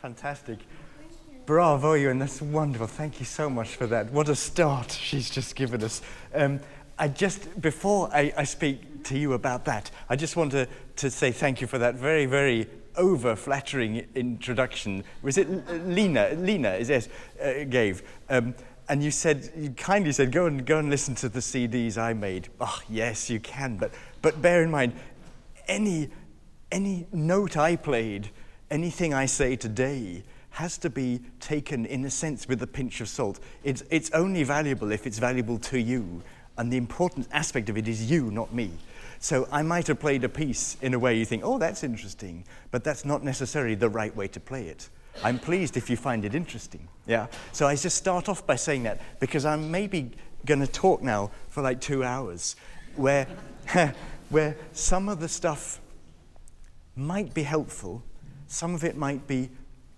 Fantastic. Bravo, YuEun, that's wonderful. Thank you so much for that. What a start she's just given us. Before I speak to you about that, I just want to say thank you for that very, very over-flattering introduction. Was it Lena gave? And you kindly said, go and listen to the CDs I made. Oh, yes, you can, but bear in mind, any note I played, anything I say today has to be taken, in a sense, with a pinch of salt. It's only valuable if it's valuable to you, and the important aspect of it is you, not me. So I might have played a piece in a way you think, oh, that's interesting, but that's not necessarily the right way to play it. I'm pleased if you find it interesting, yeah? So I just start off by saying that, because I'm maybe gonna talk now for like 2 hours, where some of the stuff might be helpful, some of it might be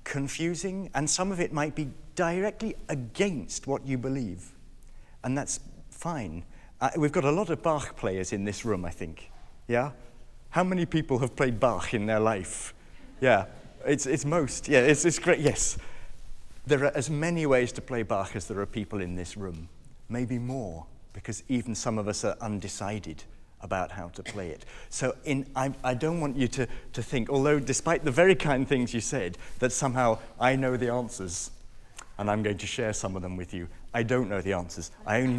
confusing, and some of it might be directly against what you believe. And that's fine. We've got a lot of Bach players in this room, I think. Yeah? How many people have played Bach in their life? Yeah, it's most. Yeah, it's great. Yes. There are as many ways to play Bach as there are people in this room. Maybe more, because even some of us are undecided about how to play it. So I don't want you to think, although despite the very kind things you said, that somehow I know the answers, and I'm going to share some of them with you. I don't know the answers. I only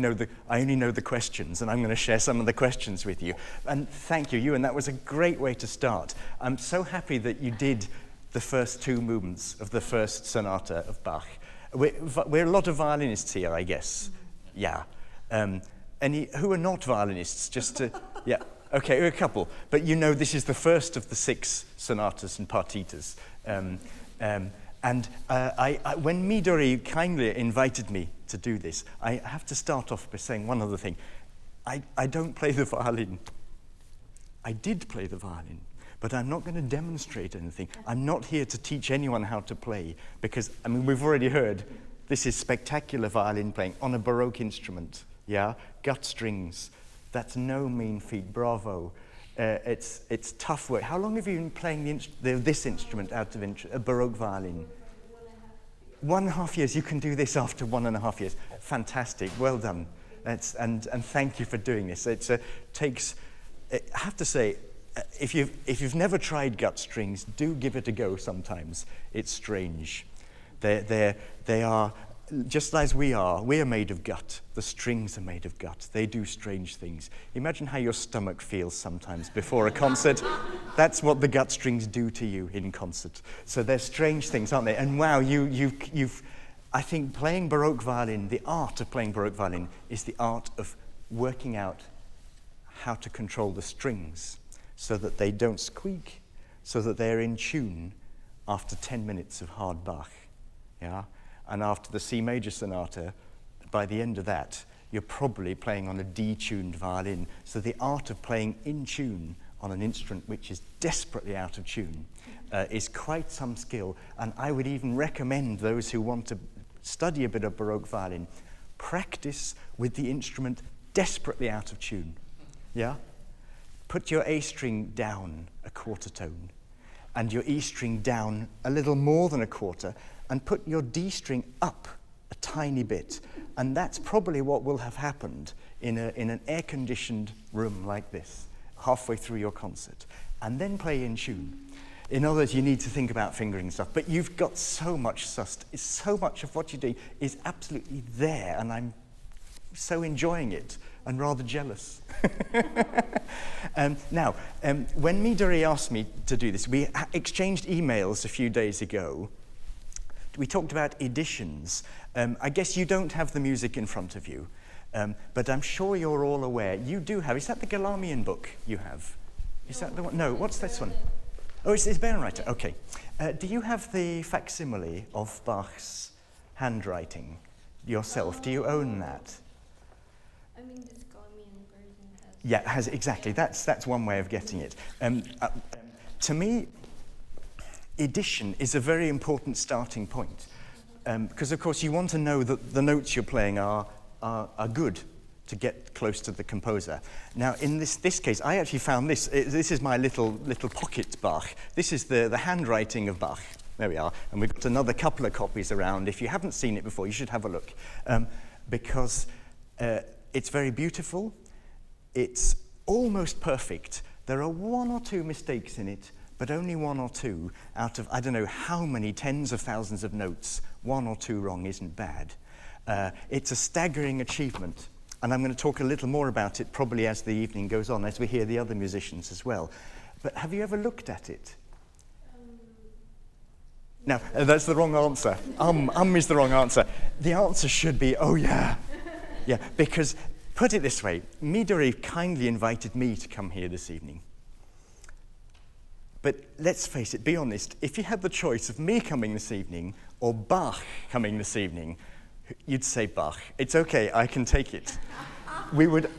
know the questions, and I'm going to share some of the questions with you. And thank you, YuEun. That was a great way to start. I'm so happy that you did the first 2 movements of the first sonata of Bach. We're a lot of violinists here, I guess. Yeah. Who are not violinists? Just to, yeah. Okay, a couple. But you know this is the first of the 6 sonatas and partitas. When Midori kindly invited me to do this, I have to start off by saying one other thing. I don't play the violin. I did play the violin, but I'm not going to demonstrate anything. I'm not here to teach anyone how to play, because, I mean, we've already heard this is spectacular violin playing on a Baroque instrument, yeah? Gut strings. That's no mean feat. Bravo. It's tough work. How long have you been playing this instrument out of a Baroque violin? 1.5 years. You can do this after 1.5 years. Fantastic. Well done. And thank you for doing this. I have to say, if you've never tried gut strings, do give it a go sometimes. It's strange. They are, just as we are made of gut. The strings are made of gut. They do strange things. Imagine how your stomach feels sometimes before a concert. That's what the gut strings do to you in concert. So they're strange things, aren't they? And wow, I think playing Baroque violin, the art of playing Baroque violin is the art of working out how to control the strings so that they don't squeak, so that they're in tune after 10 minutes of hard Bach. Yeah? And after the C major sonata, by the end of that, you're probably playing on a detuned violin. So the art of playing in tune on an instrument which is desperately out of tune is quite some skill. And I would even recommend those who want to study a bit of Baroque violin, practice with the instrument desperately out of tune. Yeah? Put your A string down a quarter tone and your E string down a little more than a quarter, and put your D string up a tiny bit. And that's probably what will have happened in an air-conditioned room like this, halfway through your concert. And then play in tune. In other words, you need to think about fingering stuff, but you've got so much sussed. So much of what you do is absolutely there, and I'm so enjoying it and rather jealous. Now, when Midori asked me to do this, we exchanged emails a few days ago. We talked about editions. I guess you don't have the music in front of you, but I'm sure you're all aware. You do have, is that the Galamian book you have? Is that the one? No, what's this one? Oh, it's Bärenreiter, okay. Do you have the facsimile of Bach's handwriting yourself? Do you own that? I mean, the Galamian version has... Yeah, has exactly. That's one way of getting it. To me, edition is a very important starting point, because of course you want to know that the notes you're playing are good to get close to the composer. Now in this case, I actually found this. This is my little pocket Bach. This is the handwriting of Bach. There we are. And we've got another couple of copies around. If you haven't seen it before, you should have a look. Because it's very beautiful. It's almost perfect. There are one or two mistakes in it, but only one or two out of, I don't know how many tens of thousands of notes. One or two wrong isn't bad. It's a staggering achievement. And I'm going to talk a little more about it probably as the evening goes on, as we hear the other musicians as well. But have you ever looked at it? No, that's the wrong answer. Is the wrong answer. The answer should be, oh yeah. Yeah, because, put it this way, Midori kindly invited me to come here this evening. But let's face it, be honest, if you had the choice of me coming this evening or Bach coming this evening, you'd say Bach. It's okay, I can take it.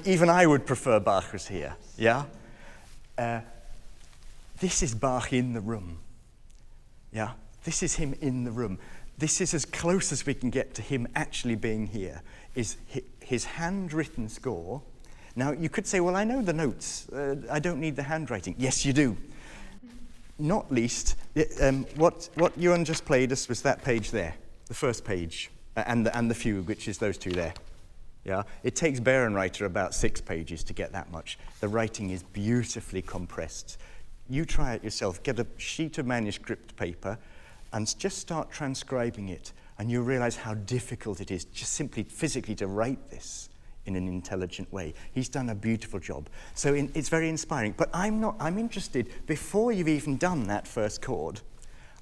Even I would prefer Bach was here, yeah? This is Bach in the room, yeah? This is him in the room. This is as close as we can get to him actually being here, is his handwritten score. Now, you could say, well, I know the notes. I don't need the handwriting. Yes, you do. Not least, what YuEun just played us was that page there, the first page, and the fugue, which is those two there. Yeah, it takes Bärenreiter about 6 pages to get that much. The writing is beautifully compressed. You try it yourself. Get a sheet of manuscript paper and just start transcribing it, and you'll realize how difficult it is just simply physically to write this in an intelligent way. He's done a beautiful job. So it's very inspiring. But I'm interested, before you've even done that first chord,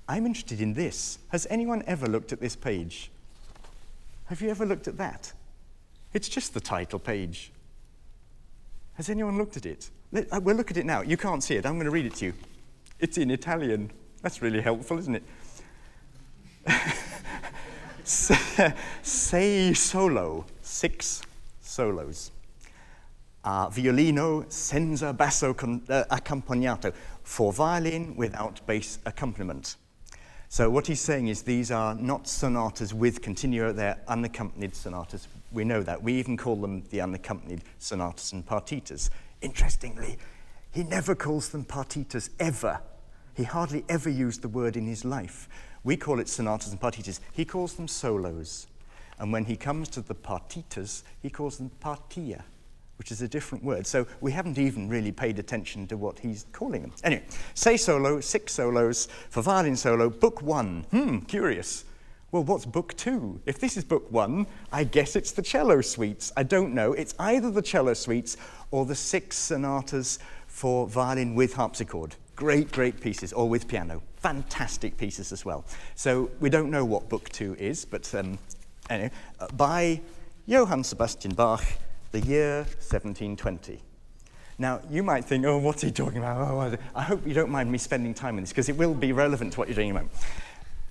I'm interested in this. Has anyone ever looked at this page? Have you ever looked at that? It's just the title page. Has anyone looked at it? We'll look at it now. You can't see it. I'm going to read it to you. It's in Italian. That's really helpful, isn't it? Sei solo, 6 solos. Violino senza basso accompagnato, for violin without bass accompaniment. So what he's saying is these are not sonatas with continuo, they're unaccompanied sonatas. We know that. We even call them the unaccompanied sonatas and partitas. Interestingly, he never calls them partitas, ever. He hardly ever used the word in his life. We call it sonatas and partitas. He calls them solos. And when he comes to the partitas, he calls them partia, which is a different word. So we haven't even really paid attention to what he's calling them. Anyway, Sei solo, 6 solos for violin solo, book 1. Curious. Well, what's book 2? If this is book 1, I guess it's the cello suites. I don't know. It's either the cello suites or the 6 sonatas for violin with harpsichord. Great, great pieces, or with piano. Fantastic pieces as well. So we don't know what book 2 is, but anyway, by Johann Sebastian Bach, the year 1720. Now, you might think, oh, what's he talking about? Oh, I hope you don't mind me spending time on this, because it will be relevant to what you're doing about.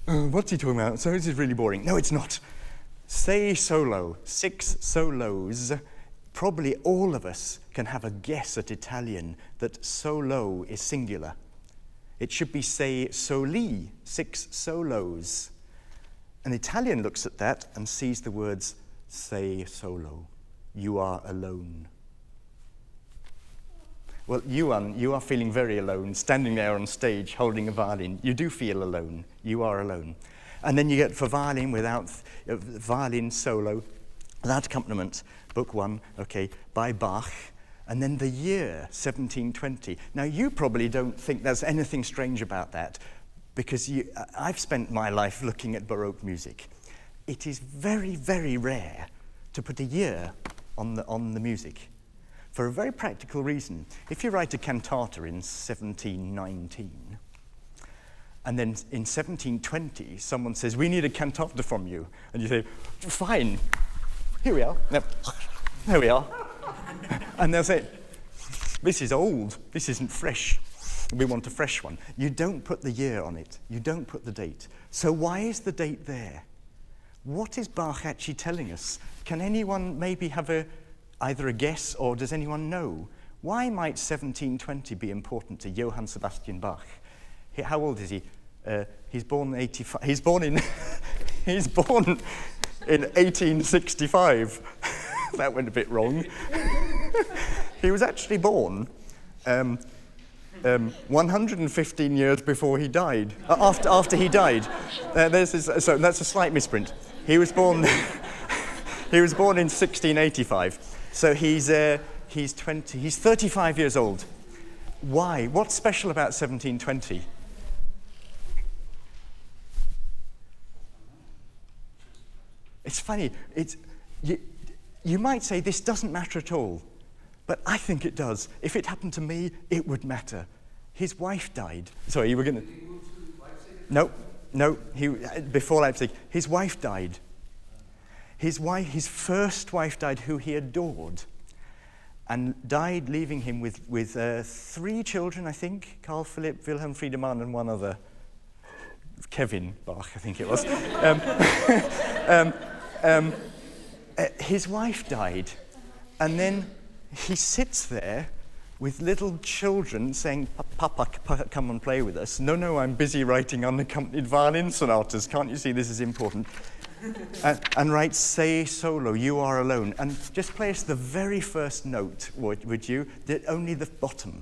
What's he talking about? So this is really boring. No, it's not. Sei solo, 6 solos. Probably all of us can have a guess at Italian that solo is singular. It should be sei soli, 6 solos. An Italian looks at that and sees the words sei solo, you are alone. Well, YuEun, you are feeling very alone, standing there on stage holding a violin. You do feel alone. You are alone. And then you get for violin without violin solo, without accompaniment, book 1, okay, by Bach, and then the year 1720. Now, you probably don't think there's anything strange about that, because I've spent my life looking at Baroque music. It is very, very rare to put a year on the music, for a very practical reason. If you write a cantata in 1719, and then in 1720, someone says, we need a cantata from you, and you say, fine, here we are. Yep. There we are. And they'll say, this is old, this isn't fresh. We want a fresh one. You don't put the year on it. You don't put the date. So why is the date there? What is Bach actually telling us? Can anyone maybe have either a guess, or does anyone know? Why might 1720 be important to Johann Sebastian Bach? How old is he? He's born in 85. He's born in 1865. That went a bit wrong. He was actually born 115 years before he died. After he died. So that's a slight misprint. He was born he was born in 1685. So he's 35 years old. Why? What's special about 1720? It's funny. You might say this doesn't matter at all, but I think it does. If it happened to me, it would matter. His wife died. Sorry, you were going to... No, before Leipzig. His wife died. His first wife died, who he adored, and died leaving him with 3 children, I think. Carl Philipp, Wilhelm Friedemann, and one other. Kevin Bach, I think it was. His wife died, and then he sits there with little children saying, Papa, come and play with us. No, I'm busy writing unaccompanied violin sonatas. Can't you see this is important? And writes, say solo, you are alone. And just play us the very first note, would you? Only the bottom.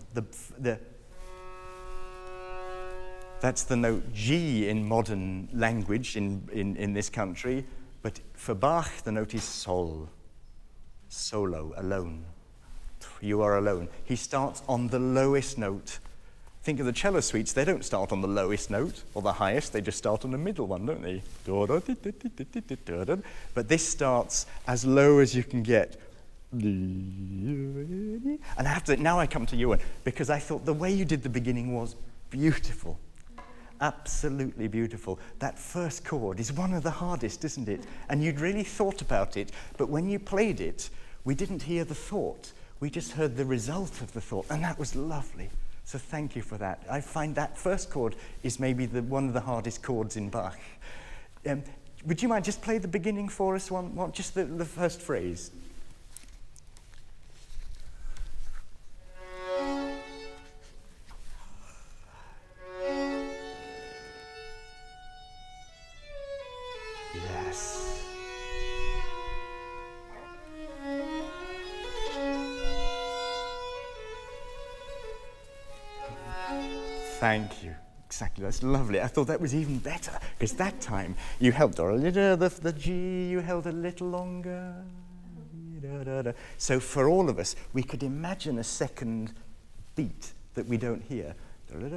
That's the note G in modern language in this country. But for Bach, the note is sol. Solo, alone. You are alone. He starts on the lowest note. Think of the cello suites, they don't start on the lowest note or the highest, they just start on the middle one, don't they? But this starts as low as you can get. And now I come to YuEun, because I thought the way you did the beginning was beautiful. Absolutely beautiful. That first chord is one of the hardest, isn't it? And you'd really thought about it, but when you played it, we didn't hear the thought. We just heard the result of the thought, and that was lovely. So thank you for that. I find that first chord is maybe one of the hardest chords in Bach. Would you mind just play the beginning for us, just the first phrase? Thank you. Exactly, that's lovely. I thought that was even better, because that time you held the G, you held a little longer. So for all of us, we could imagine a second beat that we don't hear. And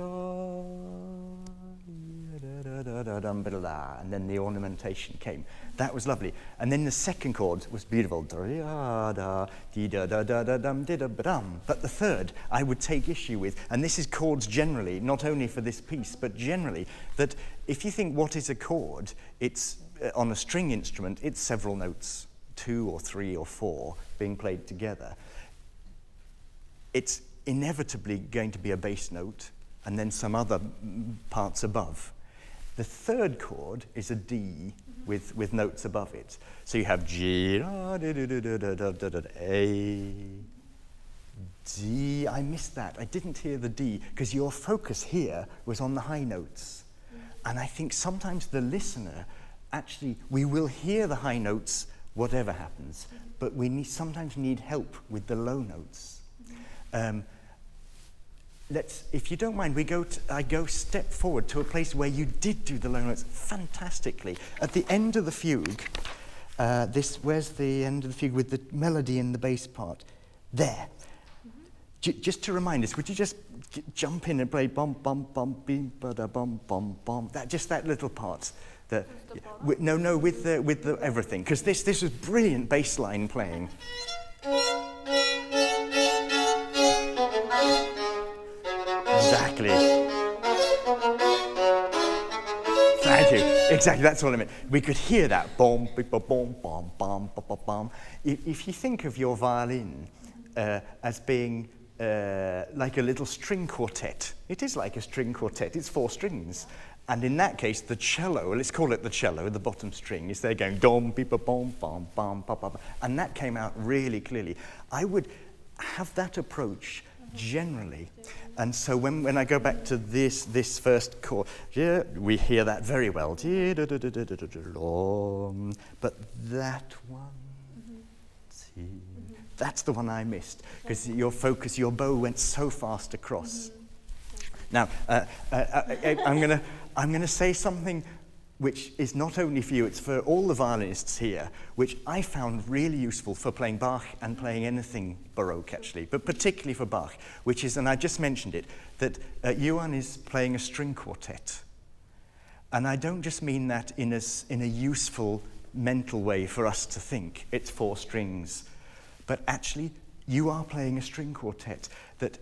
then the ornamentation came. That was lovely. And then the second chord was beautiful. But the third, I would take issue with, and this is chords generally, not only for this piece, but generally, that if you think what is a chord, it's on a string instrument, it's several notes, 2 or 3 or 4 being played together. It's inevitably going to be a bass note, and then some other parts above. The third chord is a D with notes above it. So you have G, A, D. I missed that. I didn't hear the D, because your focus here was on the high notes. And I think sometimes the listener, actually, we will hear the high notes whatever happens, but we sometimes need help with the low notes. If you don't mind, I go step forward to a place where you did do the low notes fantastically. At the end of the fugue, where's the end of the fugue with the melody in the bass part? There. Just to remind us, would you just jump in and play bum bum bum bim ba da bum bum bum? That little part. With the everything, because this was brilliant bass line playing. Exactly. Thank you. Exactly, that's what I meant. We could hear that. Bom, bim, bom, bom, bom, bom, bom, bom. If you think of your violin as being like a little string quartet, it is like a string quartet. It's 4 strings. And in that case, the cello, let's call it the cello, the bottom string, is there going dom, beep, bom, bom, bom, bom, bom. And that came out really clearly. I would have that approach generally. And so when I go back to this first chord, we hear that very well. But that one, that's the one I missed, because your bow went so fast across. Now, I'm going to say something which is not only for you, it's for all the violinists here, which I found really useful for playing Bach and playing anything Baroque, actually, but particularly for Bach, which is, and I just mentioned it, that YuEun is playing a string quartet. And I don't just mean that in a useful mental way for us to think it's 4 strings, but actually you are playing a string quartet that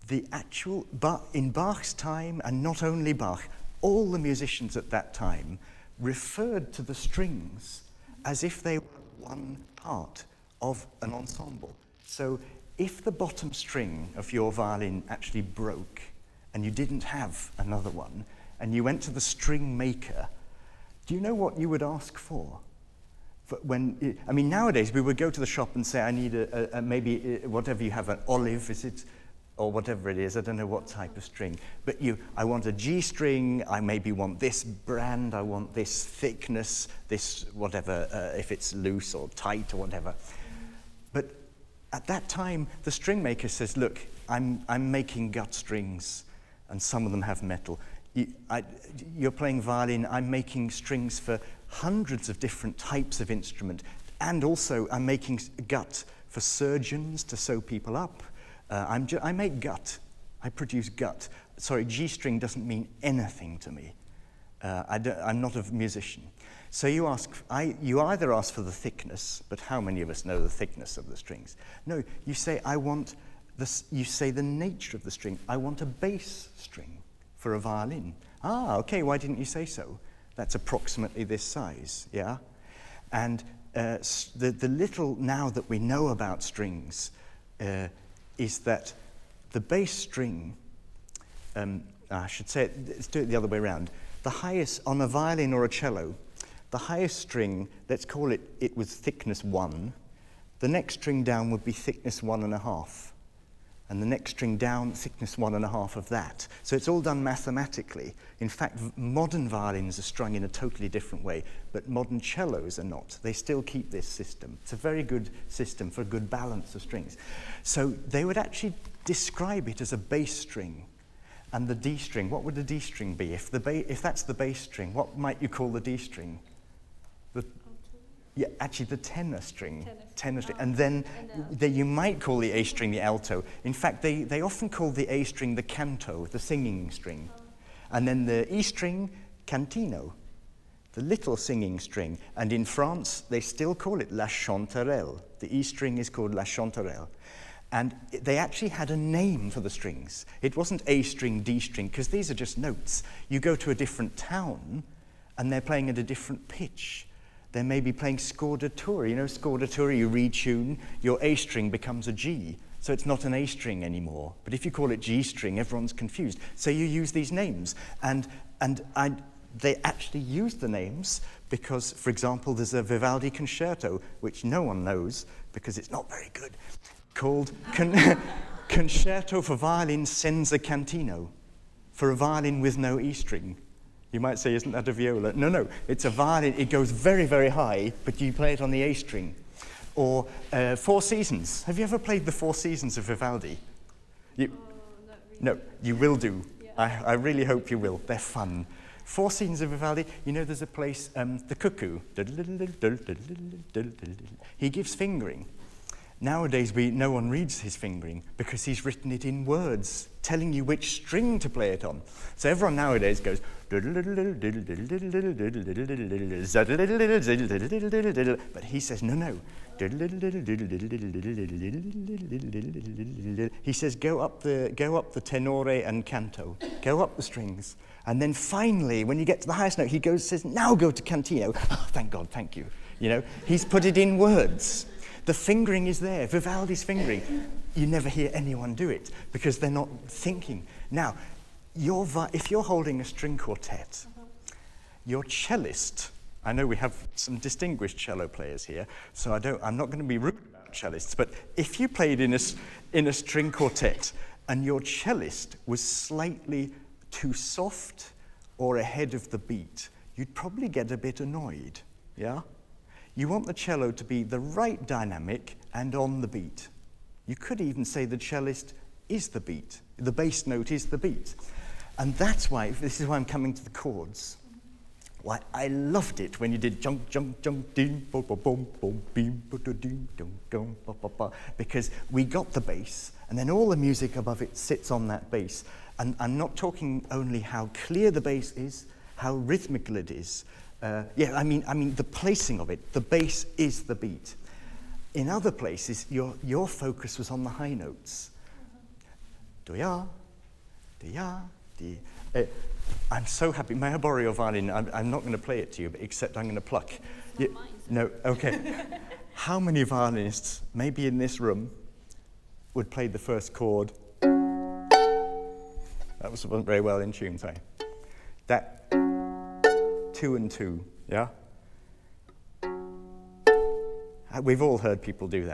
the actual, in Bach's time, and not only Bach, all the musicians at that time referred to the strings as if they were one part of an ensemble. So if the bottom string of your violin actually broke and you didn't have another one, and you went to the string maker, do you know what you would ask for? Nowadays we would go to the shop and say, I need maybe whatever you have, an olive, is it? Or whatever it is, I don't know what type of string. But I want a G string, I maybe want this brand, I want this thickness, this whatever, if it's loose or tight or whatever. But at that time, the string maker says, look, I'm making gut strings, and some of them have metal. You're playing violin, I'm making strings for hundreds of different types of instrument, and also I'm making gut for surgeons to sew people up. I make gut. I produce gut. Sorry, G string doesn't mean anything to me. I'm not a musician. So you either ask for the thickness, but how many of us know the thickness of the strings? No, you say you say the nature of the string. I want a bass string for a violin. Ah, okay, why didn't you say so? That's approximately this size, yeah? And the little now that we know about strings is that the bass string, I should say it, let's do it the other way around. The highest, on a violin or a cello, the highest string, let's call it was thickness 1. The next string down would be thickness 1.5. And the next string down, thickness 1.5 of that. So it's all done mathematically. In fact, modern violins are strung in a totally different way, but modern cellos are not. They still keep this system. It's a very good system for a good balance of strings. So they would actually describe it as a bass string. And the D string, what would the D string be? If that's the bass string, what might you call the D string? Yeah, actually the tenor string. And then you might call the A string the alto. In fact, they often call the A string the canto, the singing string. And then the E string, cantino, the little singing string. And in France, they still call it la chanterelle. The E string is called la chanterelle. And they actually had a name for the strings. It wasn't A string, D string, because these are just notes. You go to a different town, and they're playing at a different pitch. They may be playing scordatura. You know scordatura, you retune, your A string becomes a G. So it's not an A string anymore. But if you call it G string, everyone's confused. So you use these names. And they actually use the names because, for example, there's a Vivaldi concerto, which no one knows because it's not very good, called Concerto for Violin Senza Cantino, for a violin with no E string. You might say, isn't that a viola? No, it's a violin. It goes very, very high, but you play it on the A string. Or Four Seasons. Have you ever played the Four Seasons of Vivaldi? Not really. No, you will do. Yeah. I really hope you will. They're fun. Four Seasons of Vivaldi, you know there's a place, the cuckoo. He gives fingering. Nowadays, no one reads his fingering because he's written it in words, telling you which string to play it on. So everyone nowadays goes, but he says, no. He says, go up the tenore and canto, go up the strings. And then finally, when you get to the highest note, he says, now go to cantino. Oh, thank God, thank you. You know, he's put it in words. The fingering is there, Vivaldi's fingering. You never hear anyone do it because they're not thinking. Now, if you're holding a string quartet, your cellist, I know we have some distinguished cello players here, so I'm not going to be rude about cellists, but if you played in a string quartet and your cellist was slightly too soft or ahead of the beat, you'd probably get a bit annoyed, yeah? You want the cello to be the right dynamic and on the beat. You could even say the cellist is the beat. The bass note is the beat. And that's why, this is why I'm coming to the chords. Why I loved it when you did jump, jump, jump, ding, boom, boom, boom, boom, beam, ding, dum, dum, ba, ba, ba, because we got the bass, and then all the music above it sits on that bass. And I'm not talking only how clear the bass is, how rhythmical it is. I mean the placing of it. The bass is the beat. In other places, your focus was on the high notes. Do-ya, do-ya, do. I'm so happy. May I borrow your violin? I'm not going to play it to you, except I'm going to pluck. No, okay. How many violinists, maybe in this room, would play the first chord? That wasn't very well in tune, sorry. That 2 and 2, yeah? We've all heard people do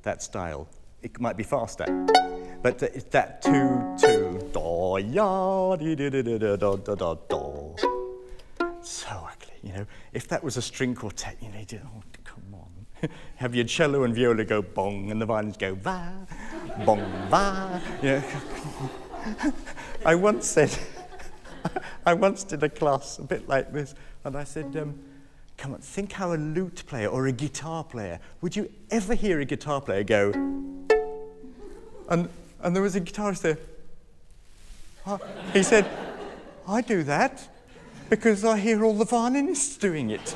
that style. It might be faster, but it's that 2, 2, do, ya, di, di, di, di, da, da, da, da. So ugly, you know. If that was a string quartet, you know, oh, come on. Have your cello and viola go bong, and the violins go va, bong, va. You know. I once did a class a bit like this, and I said, come on, think how a lute player or a guitar player, would you ever hear a guitar player go, and there was a guitarist there. He said, I do that because I hear all the violinists doing it.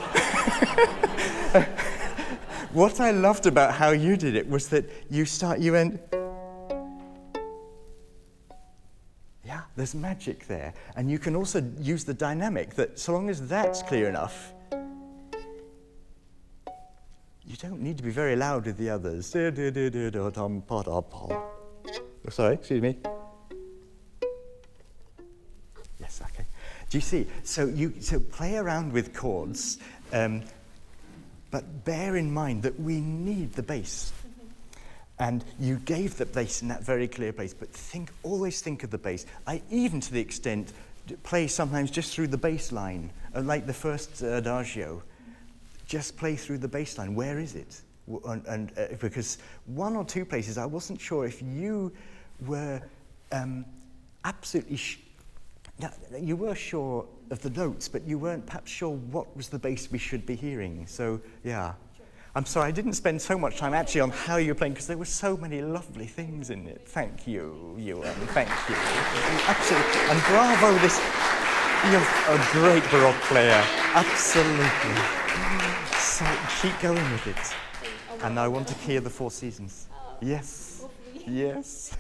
What I loved about how you did it was that you went, yeah, there's magic there. And you can also use the dynamic that so long as that's clear enough, you don't need to be very loud with the others. Sorry, excuse me. Yes, okay. Do you see? So play around with chords, but bear in mind that we need the bass. And you gave the bass in that very clear place, but always think of the bass. I even, to the extent, play sometimes just through the bass line, like the first adagio. Just play through the bass line. Where is it? And because one or two places, I wasn't sure if you were absolutely you were sure of the notes, but you weren't perhaps sure what was the bass we should be hearing. So, yeah. I'm sorry, I didn't spend so much time actually on how you were playing, because there were so many lovely things in it. Thank you, YuEun. Thank you. Absolutely. And bravo, you're a great Baroque player. Absolutely. So keep going with it. And I want to hear the Four Seasons. Yes. Yes.